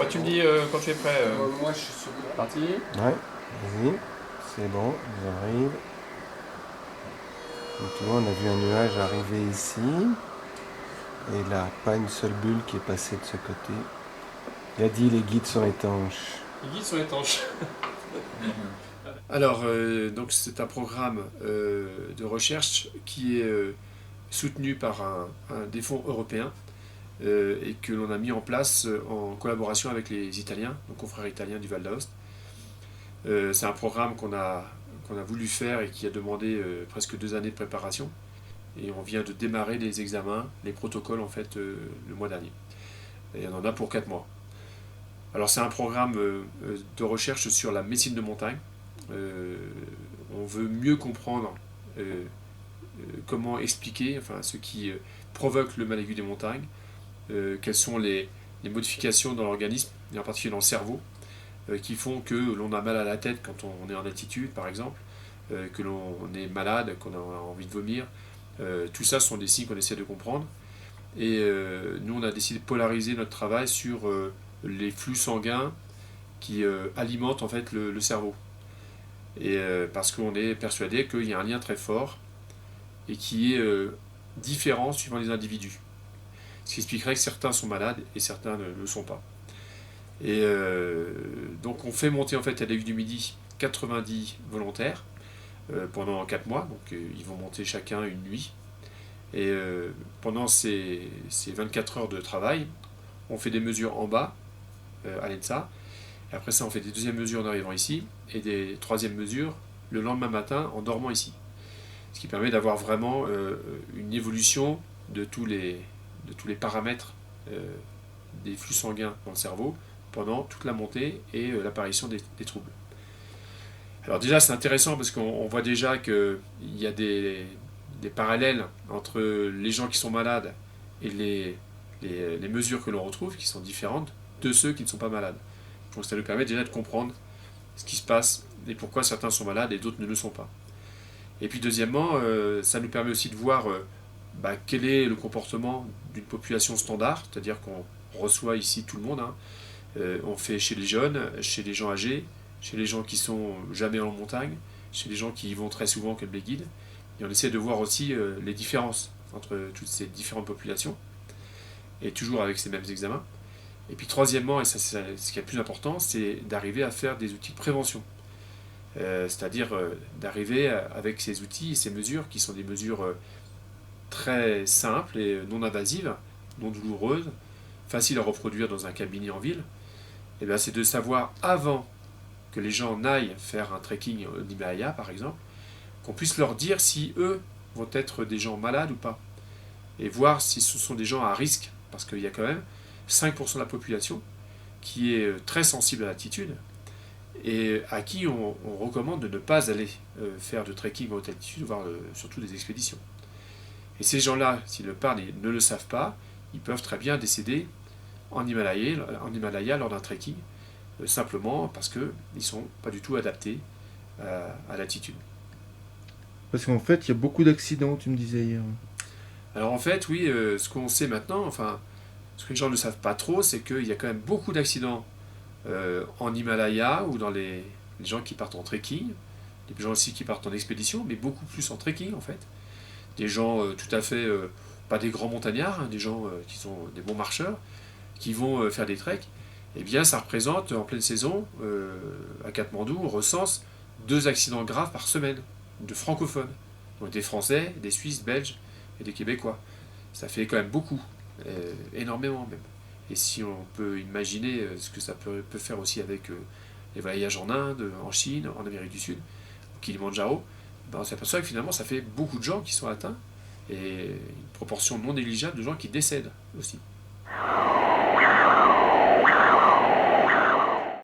Bah, tu me dis quand tu es prêt. Moi, je suis Parti. Ouais, vas-y, c'est bon, j'arrive. Donc tu vois, on a vu un nuage arriver ici. Et là, pas une seule bulle qui est passée de ce côté. Il a dit les guides sont étanches. Les guides sont étanches. Alors, donc c'est un programme de recherche qui est soutenu par des fonds européens et que l'on a mis en place en collaboration avec les Italiens, nos confrères italiens du Val d'Aoste. C'est un programme qu'on a voulu faire et qui a demandé presque 2 années de préparation. Et on vient de démarrer les examens, les protocoles en fait le mois dernier. Et on en a pour 4 mois. Alors c'est un programme de recherche sur la médecine de montagne. On veut mieux comprendre comment expliquer ce qui provoque le mal aigu des montagnes, quelles sont les modifications dans l'organisme, et en particulier dans le cerveau, qui font que l'on a mal à la tête quand on est en altitude, par exemple, que l'on est malade, qu'on a envie de vomir. Tout ça sont des signes qu'on essaie de comprendre. Et nous, on a décidé de polariser notre travail sur les flux sanguins qui alimentent en fait le cerveau. Et parce qu'on est persuadé qu'il y a un lien très fort et qui est différent suivant les individus. Ce qui expliquerait que certains sont malades et certains ne le sont pas. Et donc on fait monter en fait à la Vue du Midi 90 volontaires pendant 4 mois. Donc ils vont monter chacun une nuit. Et pendant ces 24 heures de travail, on fait des mesures en bas à l'ENSA. Et après ça, on fait des deuxièmes mesures en arrivant ici et des troisièmes mesures le lendemain matin en dormant ici. Ce qui permet d'avoir vraiment une évolution de tous les paramètres des flux sanguins dans le cerveau pendant toute la montée et l'apparition des troubles. Alors déjà c'est intéressant parce qu'on voit déjà qu'il y a des parallèles entre les gens qui sont malades et les mesures que l'on retrouve qui sont différentes de ceux qui ne sont pas malades. Donc ça nous permet déjà de comprendre ce qui se passe et pourquoi certains sont malades et d'autres ne le sont pas. Et puis deuxièmement, ça nous permet aussi de voir quel est le comportement d'une population standard, c'est-à-dire qu'on reçoit ici tout le monde. On fait chez les jeunes, chez les gens âgés, chez les gens qui sont jamais en montagne, chez les gens qui y vont très souvent comme les guides. Et on essaie de voir aussi les différences entre toutes ces différentes populations, et toujours avec ces mêmes examens. Et puis troisièmement, et ça c'est ce qui est le plus important, c'est d'arriver à faire des outils de prévention. C'est-à-dire d'arriver avec ces outils et ces mesures qui sont des mesures très simples et non invasives, non douloureuses, faciles à reproduire dans un cabinet en ville, et bien c'est de savoir avant que les gens n'aillent faire un trekking au Himalaya par exemple, qu'on puisse leur dire si eux vont être des gens malades ou pas, et voir si ce sont des gens à risque, parce qu'il y a quand même 5% de la population qui est très sensible à l'altitude, et à qui on recommande de ne pas aller faire de trekking à haute altitude, voire surtout des expéditions. Et ces gens-là, s'ils le parlent et ne le savent pas, ils peuvent très bien décéder en Himalaya lors d'un trekking, simplement parce qu'ils ne sont pas du tout adaptés à l'altitude. Parce qu'en fait, il y a beaucoup d'accidents, tu me disais hier. Alors en fait, oui, ce qu'on sait maintenant, ce que les gens ne savent pas trop, c'est qu'il y a quand même beaucoup d'accidents en Himalaya ou dans les gens qui partent en trekking, des gens aussi qui partent en expédition, mais beaucoup plus en trekking en fait. Des gens tout à fait, pas des grands montagnards, des gens qui sont des bons marcheurs, qui vont faire des treks. Eh bien ça représente en pleine saison, à Katmandou, on recense 2 accidents graves par semaine, de francophones. Donc des Français, des Suisses, Belges et des Québécois. Ça fait quand même beaucoup, énormément même. Et si on peut imaginer ce que ça peut faire aussi avec les voyages en Inde, en Chine, en Amérique du Sud, au Kilimandjaro, on s'aperçoit que finalement ça fait beaucoup de gens qui sont atteints et une proportion non négligeable de gens qui décèdent aussi.